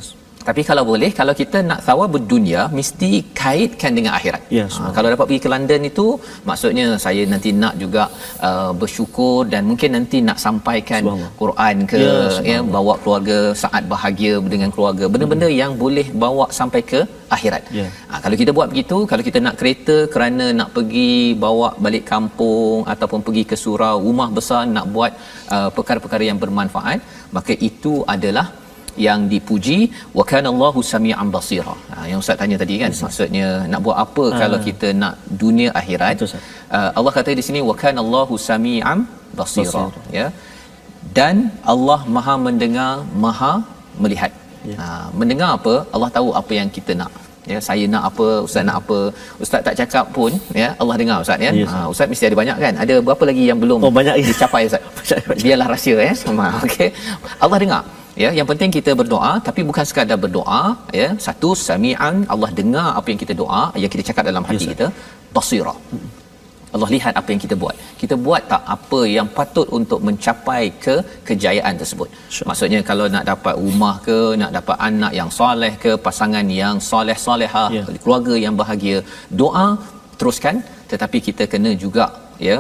Tapi kalau boleh, kalau kita nak thawabud dunya, mesti kaitkan dengan akhirat. Kalau dapat pergi ke London itu, maksudnya saya nanti nak juga bersyukur, dan mungkin nanti nak sampaikan Quran ke, ya, bawa keluarga saat bahagia dengan keluarga, benda-benda yang boleh bawa sampai ke akhirat. Kalau kita buat begitu, kalau kita nak kereta kerana nak pergi bawa balik kampung, ataupun pergi ke surau, rumah besar, nak buat perkara-perkara yang bermanfaat, maka itu adalah yang dipuji. Wa kana Allahu sami'an basira. Yang Ustaz tanya tadi, kan, maksudnya nak buat apa kalau kita nak dunia akhirat. Allah kata di sini wa kana Allahu sami'an basira, ya, dan Allah Maha mendengar, Maha melihat. Mendengar apa? Allah tahu apa yang kita nak, ya. Saya nak apa, Ustaz nak apa, Ustaz tak cakap pun, ya, Allah dengar, Ustaz, kan. Ustaz mesti ada banyak, kan, ada berapa lagi yang belum banyak dicapai, Ustaz. Biarlah rahsia, ya. Okey, Allah dengar. Ya, yang penting kita berdoa, tapi bukan sekadar berdoa, ya. Satu, sami'an, Allah dengar apa yang kita doa, yang kita cakap dalam hati kita. Basira, Allah lihat apa yang kita buat. Kita buat tak apa yang patut untuk mencapai ke kejayaan tersebut. Maksudnya kalau nak dapat rumah ke, nak dapat anak yang soleh ke, pasangan yang soleh-solehah, keluarga yang bahagia, doa teruskan, tetapi kita kena juga, ya,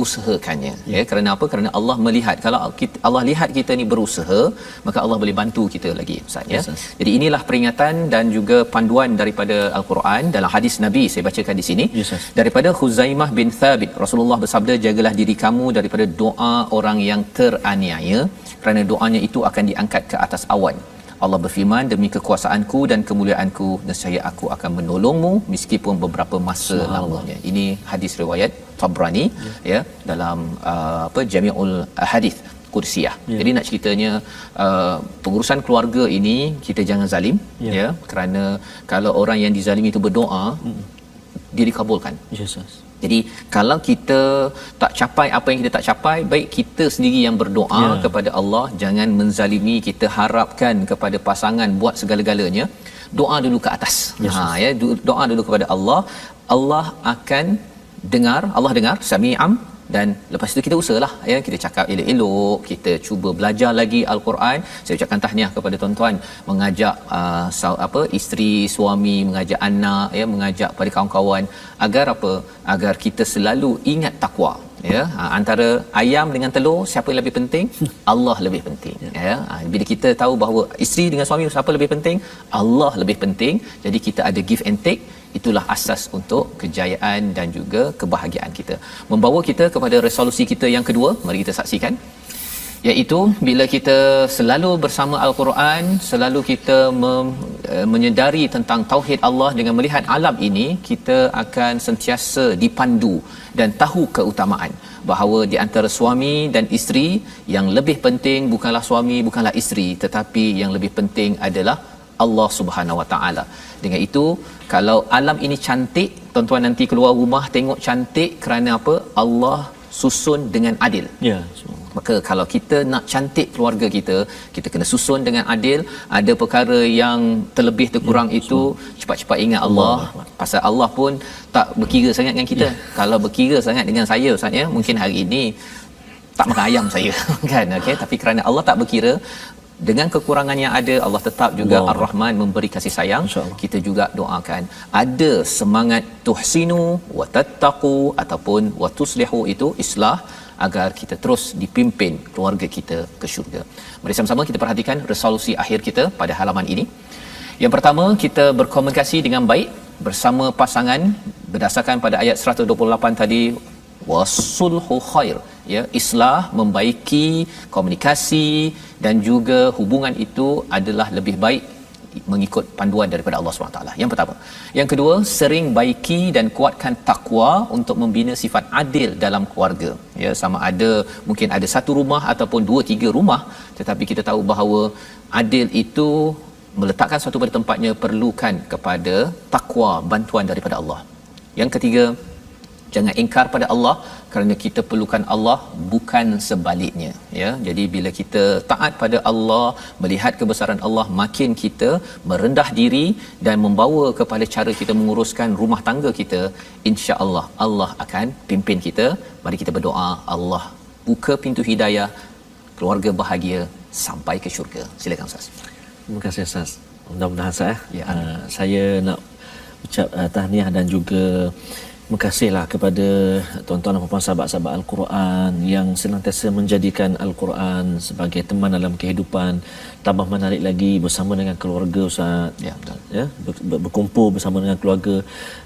usahakannya, ya. Kerana apa? Kerana Allah melihat. Kalau Allah lihat kita ni berusaha, maka Allah boleh bantu kita lagi, Ustaz, ya. Jadi inilah peringatan dan juga panduan daripada Al-Quran dalam hadis Nabi, saya bacakan di sini, daripada Khuzaimah bin Thabit, Rasulullah bersabda, jagalah diri kamu daripada doa orang yang teraniaya, kerana doanya itu akan diangkat ke atas awan. Allah berfirman, demi kekuasaanku dan kemuliaanku, nescaya aku akan menolongmu meskipun beberapa masa lamanya. Ini hadis riwayat Tabrani, ya, dalam Jami'ul Hadis Qudsiyah. Jadi nak ceritanya, pengurusan keluarga ini kita jangan zalim, ya, kerana kalau orang yang dizalimi itu berdoa, dia dikabulkan. Jadi kalau kita tak capai apa yang kita tak capai, baik kita sendiri yang berdoa kepada Allah, jangan menzalimi. Kita harapkan kepada pasangan buat segala-galanya, doa dulu ke atas. Ya, doa dulu kepada Allah. Allah akan dengar, Allah dengar, sami'am dan lepas itu kita usahalah ya, kita cakap elok-elok, kita cuba belajar lagi al-Quran. Saya ucapkan tahniah kepada tuan-tuan mengajak isteri, suami, mengajak anak ya, mengajak pada kawan-kawan agar apa? Agar kita selalu ingat takwa. Ya, antara ayam dengan telur siapa yang lebih penting? Allah lebih penting ya. Bila kita tahu bahawa isteri dengan suami siapa lebih penting? Allah lebih penting. Jadi kita ada give and take, itulah asas untuk kejayaan dan juga kebahagiaan kita. Membawa kita kepada resolusi kita yang kedua, mari kita saksikan, iaitu bila kita selalu bersama al-Quran, selalu kita menyedari tentang tauhid Allah dengan melihat alam ini, kita akan sentiasa dipandu dan tahu keutamaan bahawa di antara suami dan isteri yang lebih penting bukanlah suami, bukanlah isteri, tetapi yang lebih penting adalah Allah Subhanahu Wa Taala. Dengan itu, kalau alam ini cantik, tuan-tuan nanti keluar rumah tengok cantik kerana apa? Allah susun dengan adil.
Ya.
Maka kalau kita nak cantik keluarga kita, kita kena susun dengan adil. Ada perkara yang terlebih terkurang itu cepat-cepat ingat Allah. Pasal Allah pun tak berkira sangat dengan kita. Kalau berkira sangat dengan saya ustaz ya, mungkin hari ini tak makan ayam saya kan, okey, tapi kerana Allah tak berkira dengan kekurangan yang ada, Allah tetap juga Ar-Rahman, memberi kasih sayang. Kita juga doakan ada semangat tuhsinu wa tattaqu ataupun wa tuslihu, itu islah, agar kita terus dipimpin keluarga kita ke syurga. Mari sama-sama kita perhatikan resolusi akhir kita pada halaman ini. Yang pertama, kita berkomunikasi dengan baik bersama pasangan berdasarkan pada ayat 128 tadi, wasulhu khair ya, islah, membaiki komunikasi dan juga hubungan itu adalah lebih baik mengikut panduan daripada Allah SWT. Yang pertama. Yang kedua, sering baiki dan kuatkan takwa untuk membina sifat adil dalam keluarga. Ya, sama ada mungkin ada satu rumah ataupun 2-3 rumah, tetapi kita tahu bahawa adil itu meletakkan sesuatu pada tempatnya perlukan kepada takwa, bantuan daripada Allah. Yang ketiga, jangan ingkar pada Allah kerana kita perlukan Allah, bukan sebaliknya ya. Jadi bila kita taat pada Allah, melihat kebesaran Allah, makin kita merendah diri dan membawa kepada cara kita menguruskan rumah tangga kita, insya-Allah Allah akan pimpin kita. Mari kita berdoa, Allah buka pintu hidayah, keluarga bahagia sampai ke syurga. Silakan Ustaz.
Terima kasih Ustaz. Mudah-mudahan saya nak ucap tahniah dan juga terima kasihlah kepada tuan-tuan dan puan sahabat-sahabat Al-Quran yang senantiasa menjadikan Al-Quran sebagai teman dalam kehidupan. Tambah menarik lagi bersama dengan keluarga Ustaz. Ya, betul. Ya, berkumpul bersama dengan keluarga.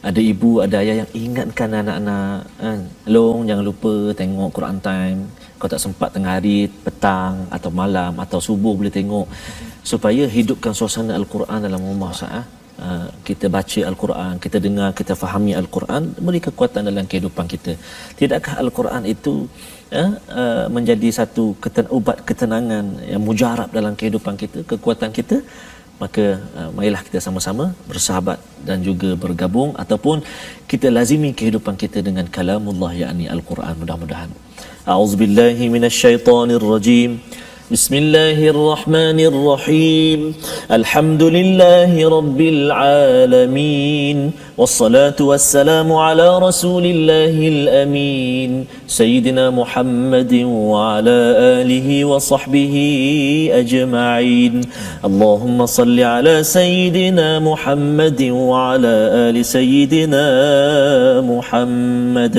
Ada ibu, ada ayah yang ingatkan anak-anak, kan? Long, jangan lupa tengok Quran time. Kau tak sempat tengah hari, petang atau malam atau subuh boleh tengok, supaya hidupkan suasana Al-Quran dalam rumah Ustaz. Kita baca Al-Quran, kita dengar, kita fahami Al-Quran, beri kekuatan dalam kehidupan kita. Tidakkah Al-Quran itu menjadi satu ubat ketenangan yang mujarab dalam kehidupan kita, kekuatan kita? Maka marilah kita sama-sama bersahabat dan juga bergabung ataupun kita lazimi kehidupan kita dengan kalamullah, yakni Al-Quran. Mudah-mudahan. A'udzubillahi minasyaitonirrajim. بسم الله الرحمن الرحيم الحمد لله رب العالمين والصلاة والسلام على رسول الله الأمين سيدنا محمد وعلى آله وصحبه أجمعين اللهم صل على سيدنا محمد وعلى آل سيدنا محمد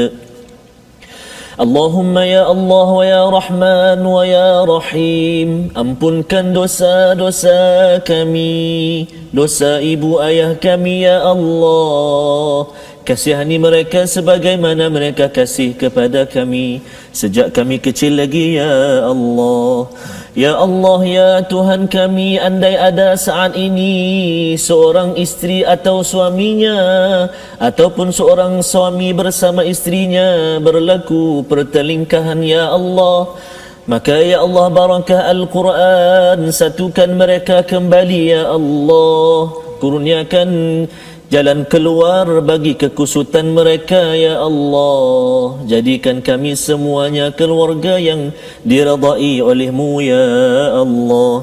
Allahumma ya Allah wa ya Rahman wa ya Rahim, ampunkan dosa-dosa kami, dosa ibu ayah kami ya Allah. Kasihani mereka sebagaimana mereka kasih kepada kami sejak kami kecil lagi ya Allah. Ya Allah, ya Tuhan kami, andai ada saat ini seorang isteri atau suaminya ataupun seorang suami bersama istrinya berlaku pertelingkahan ya Allah, maka ya Allah, barakah Al-Quran, satukan mereka kembali ya Allah. Kurniakan jalan keluar bagi kekusutan mereka ya Allah. Jadikan kami semuanya keluarga yang diridai oleh-Mu ya Allah.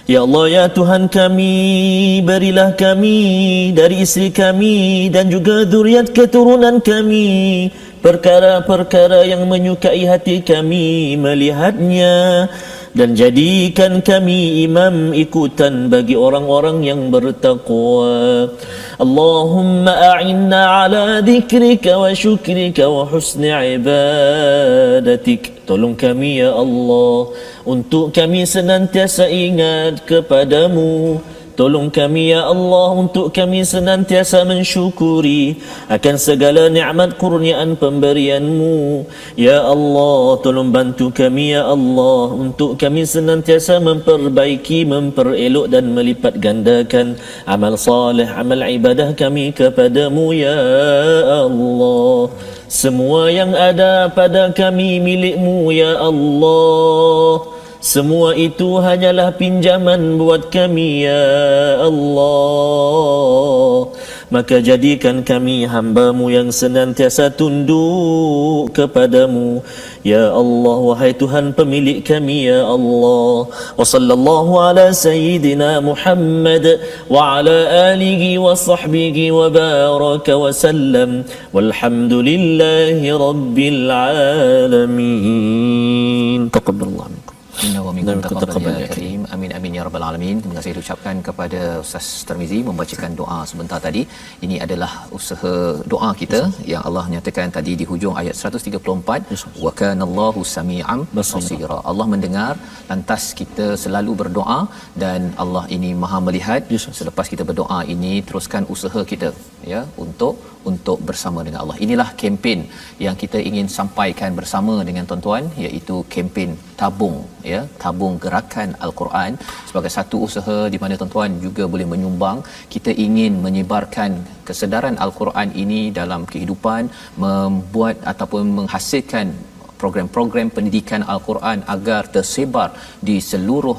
Ya Allah, ya Tuhan kami, berilah kami dari isteri kami dan juga zuriat keturunan kami perkara-perkara yang menyukai hati kami melihatnya, dan jadikan kami imam ikutan bagi orang-orang yang bertakwa. Allahumma a'inna ala dhikrika wa syukrika wa husni ibadatik. Tolong kami ya Allah untuk kami senantiasa ingat kepadamu. Tolong kami ya Allah untuk kami senantiasa mensyukuri akan segala nikmat kurniaan pemberian-Mu. Ya Allah, tolong bantu kami ya Allah untuk kami senantiasa memperbaiki, memperelok dan melipat gandakan amal salih, amal ibadah kami kepadamu ya Allah. Semua yang ada pada kami milik-Mu ya Allah. Semua itu hanyalah pinjaman buat kami ya Allah. Maka jadikan kami hamba-Mu yang senantiasa tunduk kepadamu ya Allah, wahai Tuhan pemilik kami ya Allah. Wa sallallahu ala sayyidina Muhammad wa ala alihi wa sahbihi wa baraka wa sallam, walhamdulillahi rabbil alamin. Taqabbalallahu minkum.
Inna wa minkum taqabbal ya karim. Amin amin ya rabbal alamin. Terima kasih diucapkan kepada Ustaz Tarmizi membacakan doa sebentar tadi. Ini adalah usaha doa kita yang Allah nyatakan tadi di hujung ayat 134, wa kanallahu sami'an basira. Allah mendengar, lantas kita selalu berdoa dan Allah ini Maha melihat. Selepas kita berdoa ini teruskan usaha kita ya untuk bersama dengan Allah. Inilah kempen yang kita ingin sampaikan bersama dengan tuan-tuan, iaitu kempen tabung ya, tabung gerakan Al-Quran sebagai satu usaha di mana tuan-tuan juga boleh menyumbang. Kita ingin menyebarkan kesedaran Al-Quran ini dalam kehidupan, membuat ataupun menghasilkan program-program pendidikan Al-Quran agar tersebar di seluruh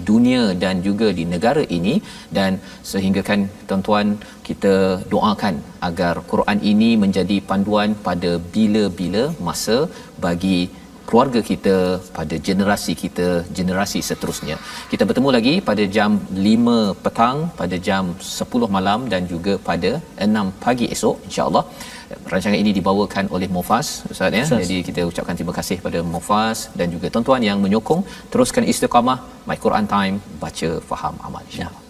dunia dan juga di negara ini, dan sehinggakan tuan-tuan kita doakan agar Quran ini menjadi panduan pada bila-bila masa bagi keluarga kita, pada generasi kita, generasi seterusnya. Kita bertemu lagi pada jam 5 petang, pada jam 10 malam dan juga pada 6 pagi esok insya-Allah. Rancangan ini dibawakan oleh Mufas Ustaz ya. Jadi kita ucapkan terima kasih pada Mufas dan juga tuan-tuan yang menyokong. Teruskan istiqamah, My Quran Time, baca, faham, amal insya-Allah.